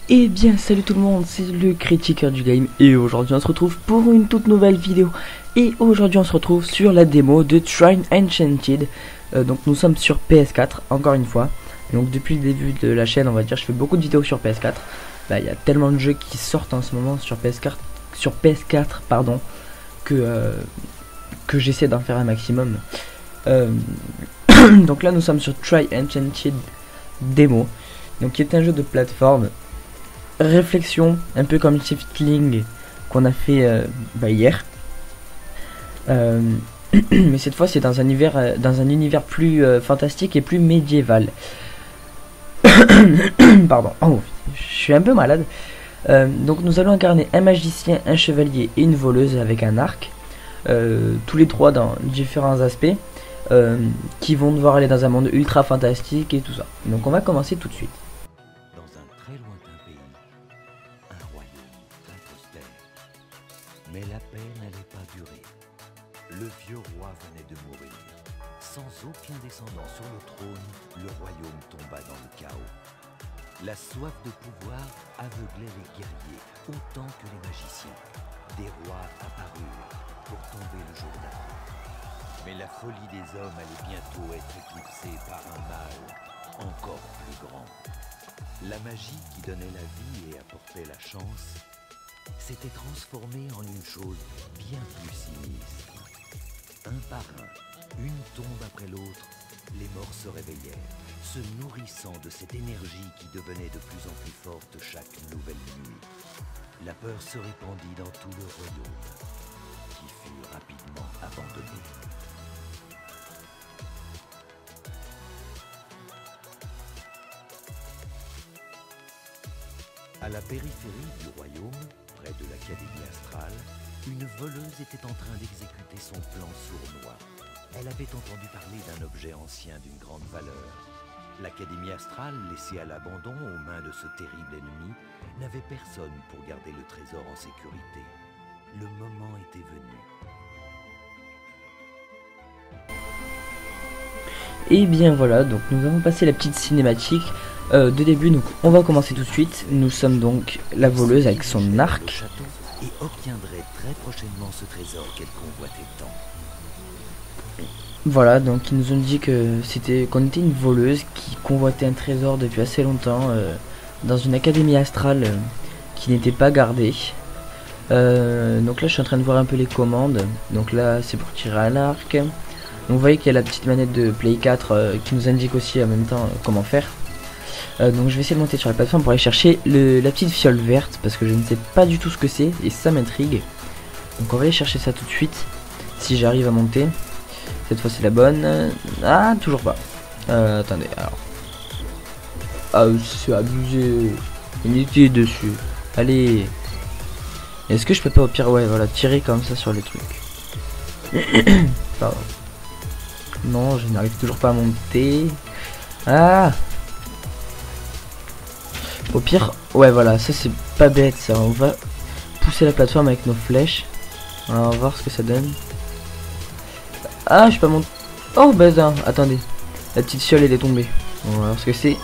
Eh bien salut tout le monde, c'est le critiqueur du game et aujourd'hui on se retrouve pour une toute nouvelle vidéo. Et aujourd'hui on se retrouve sur la démo de Trine Enchanted. Donc nous sommes sur PS4 encore une fois. Donc depuis le début de la chaîne on va dire je fais beaucoup de vidéos sur PS4. Bah il y a tellement de jeux qui sortent en ce moment sur PS4 pardon, que j'essaie d'en faire un maximum. Donc là nous sommes sur Trine Enchanted démo. Donc qui est un jeu de plateforme réflexion, un peu comme Shiftling qu'on a fait hier. Mais cette fois c'est dans un univers plus fantastique et plus médiéval. Pardon, oh, je suis un peu malade. Donc nous allons incarner un magicien, un chevalier et une voleuse avec un arc, tous les trois dans différents aspects, qui vont devoir aller dans un monde ultra fantastique et tout ça. Donc on va commencer tout de suite. Mais la paix n'allait pas durer. Le vieux roi venait de mourir. Sans aucun descendant sur le trône, le royaume tomba dans le chaos. La soif de pouvoir aveuglait les guerriers autant que les magiciens. Des rois apparurent pour tomber le jour d'après. Mais la folie des hommes allait bientôt être éclipsée par un mal encore plus grand. La magie qui donnait la vie et apportait la chance s'était transformé en une chose bien plus sinistre. Un par un, une tombe après l'autre, les morts se réveillèrent, se nourrissant de cette énergie qui devenait de plus en plus forte chaque nouvelle nuit. La peur se répandit dans tout le royaume, qui fut rapidement abandonné. À la périphérie du royaume, près de l'Académie astrale, une voleuse était en train d'exécuter son plan sournois. Elle avait entendu parler d'un objet ancien d'une grande valeur. L'Académie astrale, laissée à l'abandon aux mains de ce terrible ennemi, n'avait personne pour garder le trésor en sécurité. Le moment était venu. Et bien voilà, donc nous avons passé la petite cinématique de début, donc on va commencer tout de suite. Nous sommes donc la voleuse avec son arc. Et obtiendrait très prochainement ce trésor qu'elle convoitait tant. Voilà, donc ils nous ont dit que qu'on était une voleuse qui convoitait un trésor depuis assez longtemps dans une académie astrale qui n'était pas gardée. Donc là je suis en train de voir un peu les commandes. Donc là c'est pour tirer à l'arc. Donc vous voyez qu'il y a la petite manette de Play 4 qui nous indique aussi en même temps comment faire. Donc je vais essayer de monter sur la plateforme pour aller chercher la petite fiole verte parce que je ne sais pas du tout ce que c'est et ça m'intrigue. Donc on va aller chercher ça tout de suite si j'arrive à monter. Cette fois c'est la bonne. Ah, toujours pas. Attendez, alors. Ah, c'est abusé. Il était dessus. Allez. Est-ce que je peux pas au pire, ouais, voilà, tirer comme ça sur les trucs. Pardon. Non, je n'arrive toujours pas à monter. Ah. Au pire, ouais voilà, ça c'est pas bête ça. On va pousser la plateforme avec nos flèches. Alors, on va voir ce que ça donne. Ah, je suis pas monté. Oh bazar, attendez. La petite fiole elle est tombée. On va voir ce que c'est.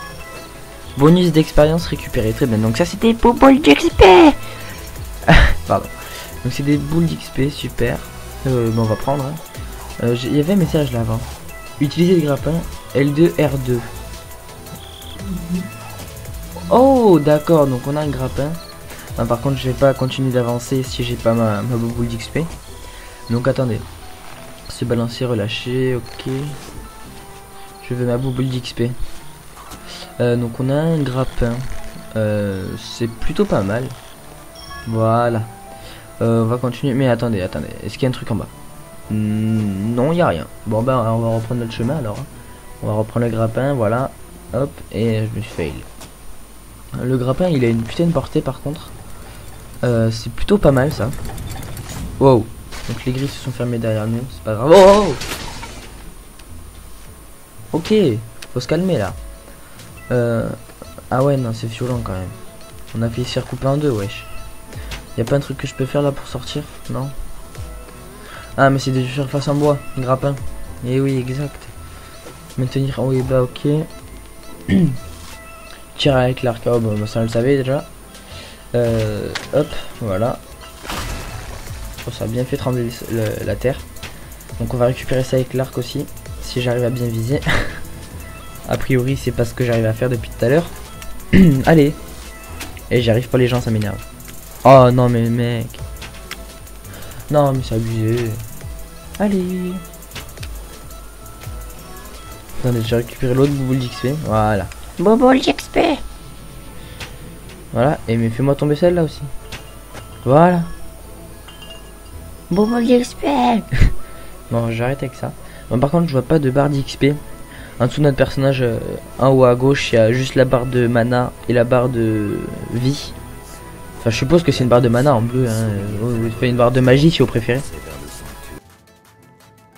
Bonus d'expérience récupéré. Très bien, donc ça c'était pour boules d'XP. Pardon. Donc c'est des boules d'XP, super. Bon, on va prendre. Hein. Il y avait un message là avant. Utiliser le grappin L2 R2. Oh d'accord, donc on a un grappin. Non, par contre je vais pas continuer d'avancer si j'ai pas ma boule d'XP. Donc attendez. Se balancer, relâcher, ok. Je veux ma boule d'XP. Donc on a un grappin. C'est plutôt pas mal. Voilà. On va continuer. Mais attendez. Est-ce qu'il y a un truc en bas? Non, il n'y a rien. Bon ben on va reprendre notre chemin alors. On va reprendre le grappin, voilà. Hop, et je me suis fail. Le grappin il a une putain de portée par contre. C'est plutôt pas mal ça. Wow. Donc les grilles se sont fermées derrière nous, c'est pas grave. Oh, ok, faut se calmer là. Ah ouais non c'est violent quand même. On a failli se faire couper en deux, wesh. Y'a pas un truc que je peux faire là pour sortir? Non. Ah mais c'est des surfaces en bois, grappin. Et oui exact. Maintenir en haut et bas, ok. Tirer avec l'arc, oh bon, ça on le savait déjà. Hop, voilà. Oh, ça a bien fait trembler la terre. Donc on va récupérer ça avec l'arc aussi, si j'arrive à bien viser. A priori c'est pas ce que j'arrive à faire depuis tout à l'heure. Allez. Et j'y arrive pas, les gens, ça m'énerve. Oh non mais mec. Non mais c'est abusé. Allez. Attendez, j'ai récupéré l'autre boule d'XP. Voilà. Bobo l'XP. Voilà, et mais fais-moi tomber celle-là aussi. Voilà. Bobo l'XP. Bon, j'arrête avec ça. Bon, par contre, je vois pas de barre d'XP. En dessous de notre personnage, en haut à gauche, il y a juste la barre de mana et la barre de vie. Enfin, je suppose que c'est une barre de mana en bleu. Hein. Fait une barre de magie si vous préférez.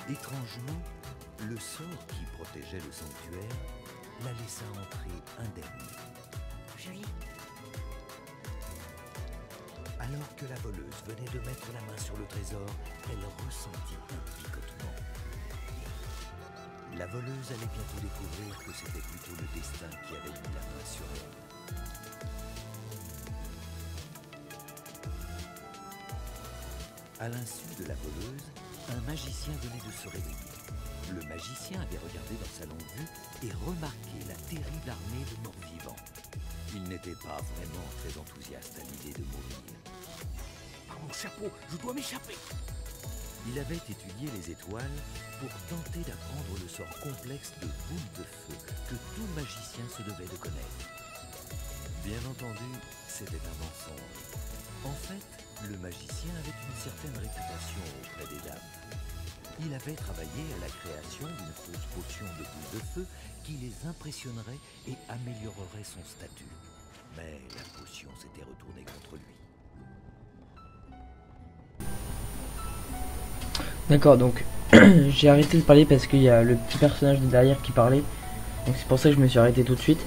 Étrangement, le sort qui protégeait le sanctuaire la laissa entrer indemne. Joli. Alors que la voleuse venait de mettre la main sur le trésor, elle ressentit un picotement. La voleuse allait bientôt découvrir que c'était plutôt le destin qui avait mis la main sur elle. À l'insu de la voleuse, un magicien venait de se réveiller. Le magicien avait regardé dans sa longue vue et remarqué la terrible armée de morts vivants. Il n'était pas vraiment très enthousiaste à l'idée de mourir. Par mon chapeau, je dois m'échapper. Il avait étudié les étoiles pour tenter d'apprendre le sort complexe de boule de feu que tout magicien se devait de connaître. Bien entendu, c'était un mensonge. En fait, le magicien avait une certaine réputation auprès des dames. Il avait travaillé à la création d'une fausse potion de boule de feu qui les impressionnerait et améliorerait son statut. Mais la potion s'était retournée contre lui. D'accord, donc j'ai arrêté de parler parce qu'il y a le petit personnage de derrière qui parlait. Donc c'est pour ça que je me suis arrêté tout de suite.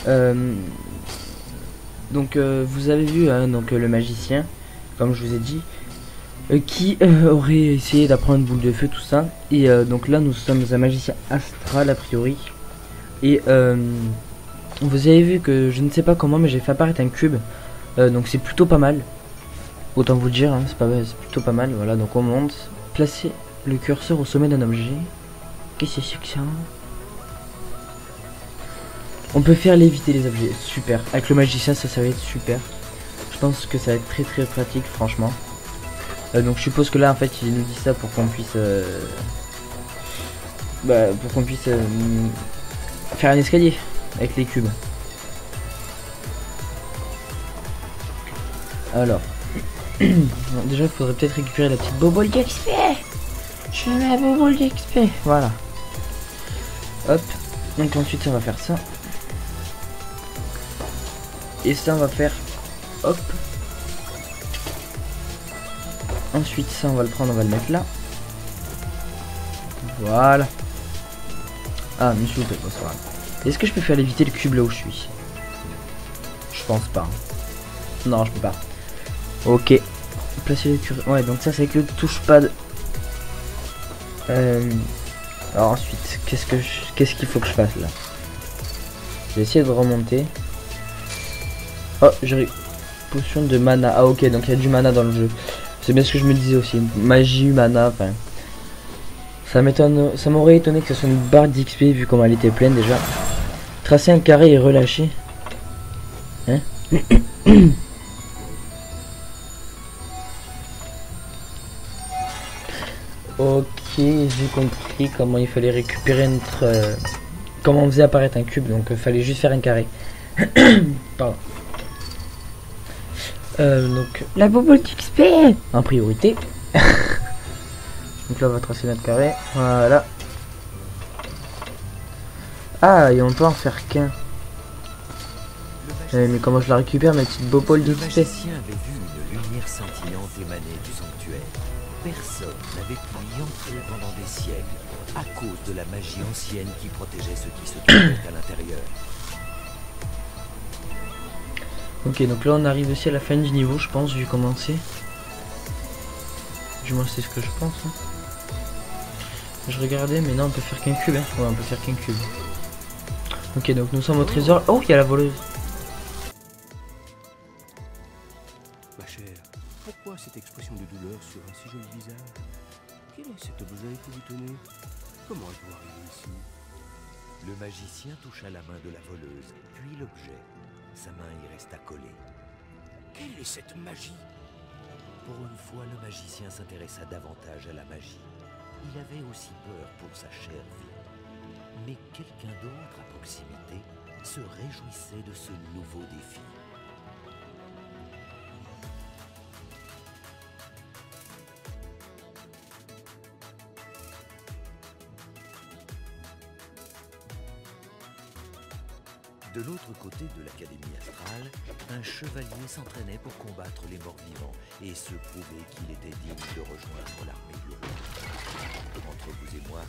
Vous avez vu donc le magicien, comme je vous ai dit, qui aurait essayé d'apprendre une boule de feu, tout ça. Et donc là nous sommes un magicien astral a priori. Et vous avez vu que je ne sais pas comment, mais j'ai fait apparaître un cube. Donc c'est plutôt pas mal. Autant vous le dire, hein, c'est plutôt pas mal. Voilà, donc on monte. Placez le curseur au sommet d'un objet. Qu'est-ce que c'est que ça? On peut faire léviter les objets. Super. Avec le magicien, ça va être super. Je pense que ça va être très très pratique, franchement. Donc je suppose que là, en fait, il nous dit ça pour qu'on puisse... faire un escalier avec les cubes. Alors... déjà il faudrait peut-être récupérer la petite bobole d'XP. Je mets la bobole d'XP. Voilà. Hop. Donc ensuite on va faire ça. Et ça on va faire. Hop. Ensuite ça on va le prendre, on va le mettre là. Voilà. Ah mais je peux pas. Est-ce que je peux faire léviter le cube là où je suis? Je pense pas. Non je peux pas. Ok. Placer le curseur. Ouais, donc ça c'est avec le touchpad. Alors ensuite, qu'est-ce qu'il faut que je fasse là? Je vais essayer de remonter. Oh, j'ai potion de mana. Ah ok, donc il y a du mana dans le jeu. C'est bien ce que je me disais aussi. Magie, mana, enfin. Ça m'aurait étonné que ce soit une barre d'XP vu comment elle était pleine déjà. Tracer un carré et relâcher. Hein? Ok, j'ai compris comment il fallait récupérer notre... comment on faisait apparaître un cube, donc il fallait juste faire un carré. Pardon. Donc... La bobo d'XP. En priorité. Donc là on va tracer notre carré. Voilà. Ah, et on peut en faire qu'un. Mais comment je la récupère, ma petite bobole Le d'XP? magicien avait vu une lumière scintillante émaner du sanctuaire. Personne n'avait pu y entrer pendant des siècles à cause de la magie ancienne qui protégeait ceux qui se trouvaient à l'intérieur. Ok, donc là on arrive aussi à la fin du niveau, je pense, vu comment c'est. Du moins c'est ce que je pense. Hein. Je regardais, mais non, on peut faire qu'un cube. Hein. Ouais, on peut faire qu'un cube. Ok, donc nous sommes au trésor. Oh, il y a la voleuse. Ma chère, pourquoi cette expression de douleur sur un si joli visage? Quel est cet objet que vous tenez? Comment êtes-vous arrivé ici? Le magicien toucha la main de la voleuse, puis l'objet. Sa main y resta collée. Quelle est cette magie? Pour une fois, le magicien s'intéressa davantage à la magie. Il avait aussi peur pour sa chère vie. Mais quelqu'un d'autre à proximité se réjouissait de ce nouveau défi. De l'autre côté de l'Académie astrale, un chevalier s'entraînait pour combattre les morts-vivants et se prouver qu'il était digne de rejoindre l'armée du roi. Entre vous et moi,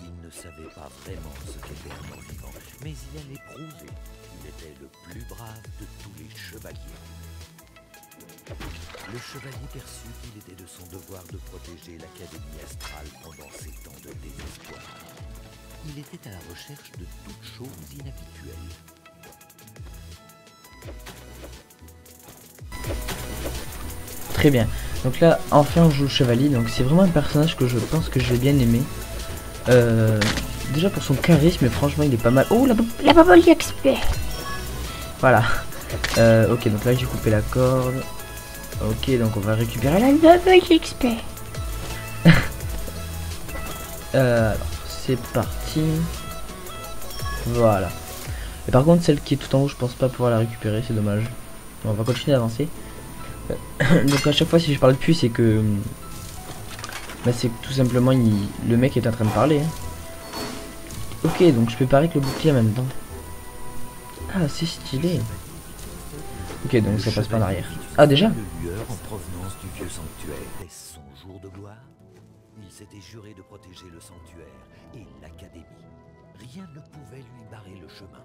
il ne savait pas vraiment ce qu'était un mort-vivant, mais il allait prouver qu'il était le plus brave de tous les chevaliers. Le chevalier perçut qu'il était de son devoir de protéger l'Académie astrale pendant ces temps de désespoir. Il était à la recherche de toutes choses inhabituelles. Très bien. Donc là, enfin on joue le chevalier. Donc c'est vraiment un personnage que je pense que je vais bien aimer. Déjà pour son charisme, franchement il est pas mal. Oh, La bubble XP. voilà. Ok, donc là j'ai coupé la corde. Ok, donc on va récupérer la... La bubble XP. Alors, c'est parti. Voilà. Et par contre, celle qui est tout en haut, je pense pas pouvoir la récupérer, c'est dommage. Bon, on va continuer d'avancer. Donc à chaque fois si je parle plus, c'est que... Bah, c'est que tout simplement, le mec est en train de parler. Hein. Ok, donc je peux parer avec le bouclier en même temps. Ah, c'est stylé. Ok, donc ça passe pas en arrière. Ah, déjà? Une lueur en provenance du vieux sanctuaire. Est-ce son jour de gloire? Il s'était juré de protéger le sanctuaire et l'Académie. Rien ne pouvait lui barrer le chemin.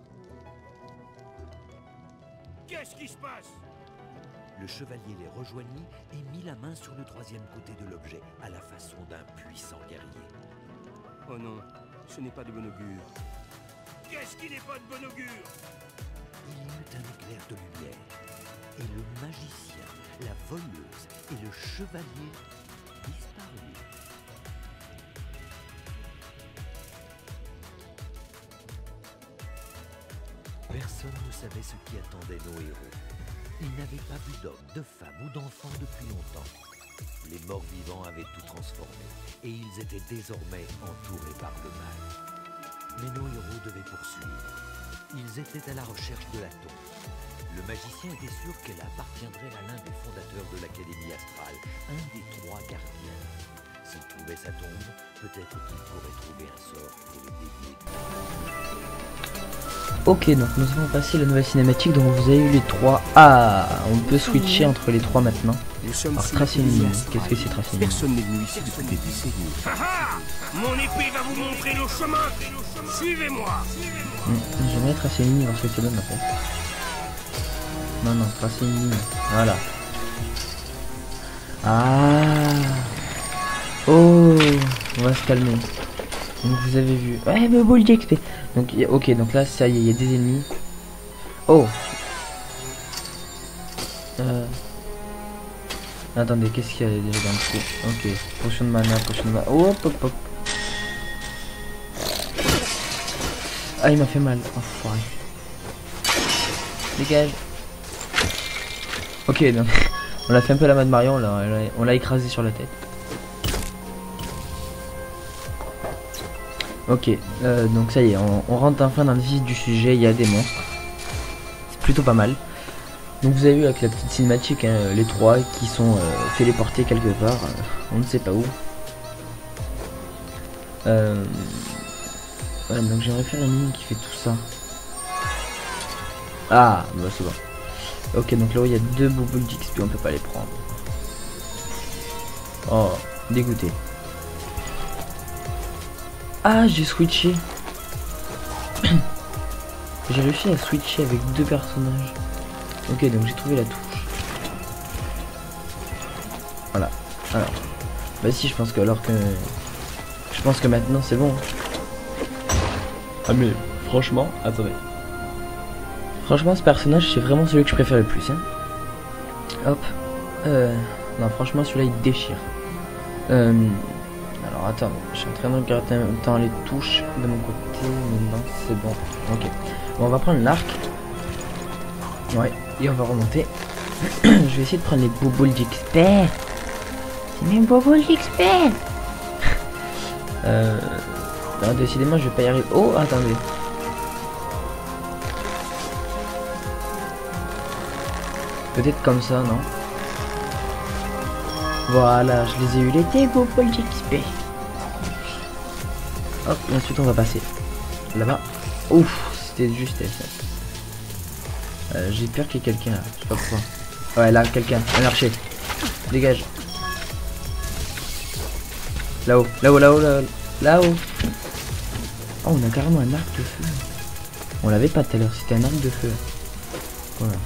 Qu'est-ce qui se passe? Le chevalier les rejoignit et mit la main sur le troisième côté de l'objet, à la façon d'un puissant guerrier. Oh non, ce n'est pas de bon augure. Qu'est-ce qui n'est pas de bon augure? Il y eut un éclair de lumière, et le magicien, la voleuse et le chevalier disparurent. Personne ne savait ce qui attendait nos héros. Ils n'avaient pas vu d'hommes, de femmes ou d'enfants depuis longtemps. Les morts-vivants avaient tout transformé, et ils étaient désormais entourés par le mal. Mais nos héros devaient poursuivre. Ils étaient à la recherche de la tombe. Le magicien était sûr qu'elle appartiendrait à l'un des fondateurs de l'Académie astrale, un des 3 gardiens. S'il trouvait sa tombe, peut-être qu'il pourrait trouver un sort pour les délier. Ok, donc nous avons passé la nouvelle cinématique dont vous avez eu les 3. Ah, on peut switcher entre les 3 maintenant. Alors tracer une ligne, qu'est-ce que c'est tracer une ligne? Personne n'est venu ici depuis des décennies. Mon épée va vous montrer le chemin. Suivez-moi. J'aimerais tracer une ligne, voir ce que ça donne en fait. Non, tracer une ligne, voilà. Ah. Oh, on va se calmer. Donc vous avez vu. Ouais, mais bon, XP. Donc ok, donc là ça y est, il y a des ennemis. Oh. Attendez, qu'est-ce qu'il y a déjà dans le trou? Ok, potion de mana, potion de mana. Oh, hop, hop. Ah, il m'a fait mal. Oh, foiré. Dégage. Ok, donc on l'a fait un peu la mode Marion, là, on l'a écrasé sur la tête. Ok, donc ça y est, on rentre enfin dans le vif du sujet, il y a des monstres. C'est plutôt pas mal. Donc vous avez vu avec la petite cinématique, hein, les 3 qui sont téléportés quelque part, on ne sait pas où. Ouais, donc j'aimerais faire une ligne qui fait tout ça. Ah, bah c'est bon. Ok, donc là où il y a 2 boules d'XP, on peut pas les prendre. Oh, dégoûté. Ah, j'ai switché. J'ai réussi à switcher avec 2 personnages. Ok, donc j'ai trouvé la touche. Voilà. Alors. Bah si, je pense que alors que... Je pense que maintenant c'est bon. Ah mais Franchement, attendez. Franchement, ce personnage, c'est vraiment celui que je préfère le plus. Hein. Hop. Non, franchement, celui-là, il déchire. Alors, attends, je suis en train de regarder en même temps les touches de mon côté. Mais non, c'est bon. Ok. Bon, on va prendre l'arc. Ouais, et on va remonter. Je vais essayer de prendre les bobos d'expert. C'est mes bobos d'expert. Non, décidément, je vais pas y arriver. Oh, attendez. Peut-être comme ça, non? Voilà, je les ai eu les bobos d'expert. Hop, et ensuite on va passer là-bas. Ouf, c'était juste j'ai peur qu'il y ait quelqu'un là, je sais pas pourquoi. Ouais, là, quelqu'un, un archer. Dégage. Là-haut, là-haut, là-haut, là-haut. Oh, on a carrément un arc de feu. On l'avait pas tout à l'heure, c'était un arc de feu. Voilà.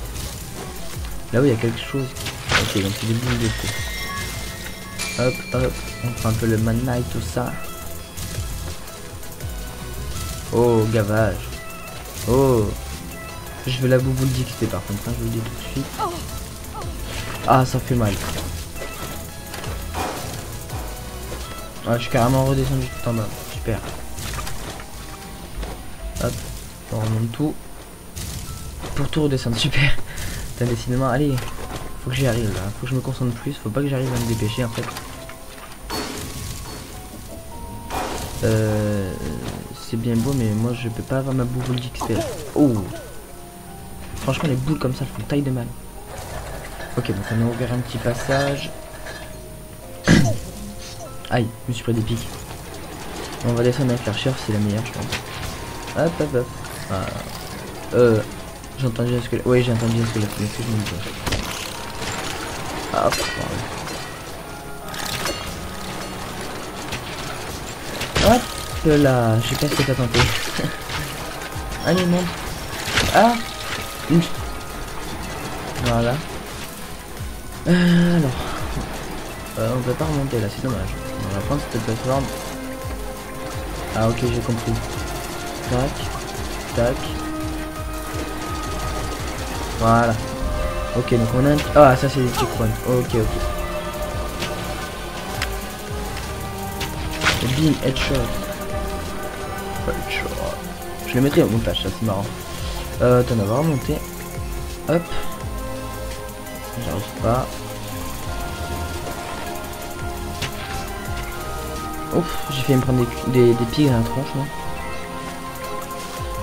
Là où il y a quelque chose. Ok, donc c'est des boules de feu. Hop, hop, on prend un peu le mana et tout ça. Oh, gavage. Oh. Je veux la bouboule d'XP par contre, hein, je vous le dis tout de suite. Ah, ça fait mal. Ah, je suis carrément redescendu tout en bas. Super. Hop, on remonte tout. Pour tout redescendre, super. Putain, décidément, allez. Faut que j'y arrive là, faut que je me concentre plus, faut pas que j'arrive à me dépêcher en fait. C'est bien beau mais moi je peux pas avoir ma bouboule d'XP. Oh. Franchement les boules comme ça elles font taille de mal. Ok, donc on a ouvert un petit passage. Aïe, je me suis pris des pics. On va descendre avec l'archer, c'est la meilleure je pense. Hop hop hop. Voilà. J'ai entendu un squelette. Oui, j'ai entendu un squelette, mais c'est que je me dis. Hop, hop là, je sais pas ce que t'as tenté. Allez, monte. Ah. Voilà. Alors. On peut pas remonter là, c'est dommage. On va prendre cette plateforme. Ah ok, j'ai compris. Tac. Tac. Voilà. Ok, donc on a un... Ah, ça c'est des checkpoints. Ok, ok. Bim, headshot. Headshot. Je le mettrai au montage, ça c'est marrant. Attends, on va remonter. Hop. J'arrive pas. Ouf, j'ai failli me prendre des pics dans la tronche là.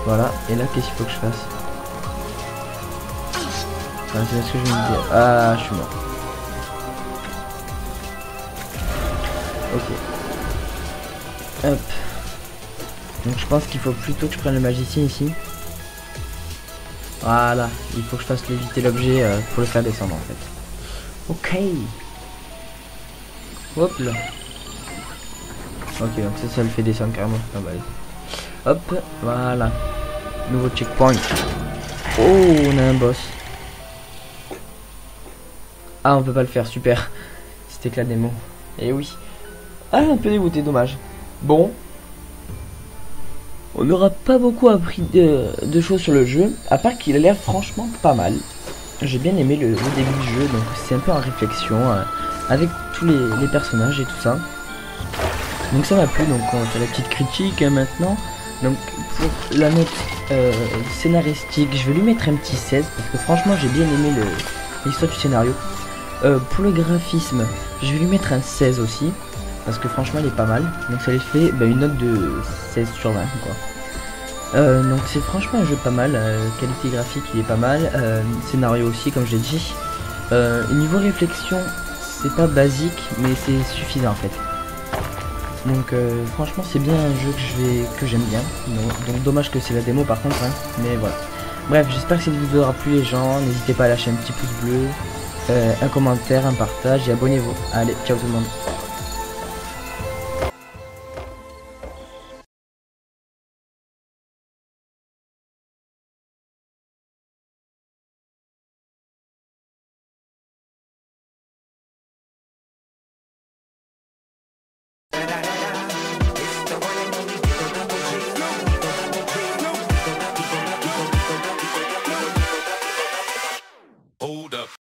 Voilà, et là qu'est-ce qu'il faut que je fasse? Enfin, c'est ce que je me dis. Ah, je suis mort. Ok. Hop. Donc je pense qu'il faut plutôt que je prenne le magicien ici. Voilà, il faut que je fasse léviter l'objet pour le faire descendre en fait. Ok. Hop là. Ok, donc ça le fait descendre carrément. Ah bah, hop, voilà. Nouveau checkpoint. Oh, on a un boss. Ah, on peut pas le faire, super. C'était que la démo. Et oui. Ah, un peu dégoûté, dommage. Bon. On n'aura pas beaucoup appris de choses sur le jeu, à part qu'il a l'air franchement pas mal. J'ai bien aimé le début du jeu, donc c'est un peu en réflexion avec tous les personnages et tout ça. Donc ça m'a plu, donc on fait la petite critique maintenant. Donc pour la note scénaristique, je vais lui mettre un petit 16 parce que franchement j'ai bien aimé l'histoire du scénario. Pour le graphisme, je vais lui mettre un 16 aussi parce que franchement il est pas mal. Donc ça lui fait une note de 16 sur 20 quoi. Donc c'est franchement un jeu pas mal, qualité graphique il est pas mal, scénario aussi comme j'ai dit. Niveau réflexion c'est pas basique mais c'est suffisant en fait. Donc franchement c'est bien un jeu que j'aime bien. Donc dommage que c'est la démo par contre hein, mais voilà. Bref, j'espère que cette vidéo aura plu les gens. N'hésitez pas à lâcher un petit pouce bleu, un commentaire, un partage et abonnez-vous. Allez, ciao tout le monde.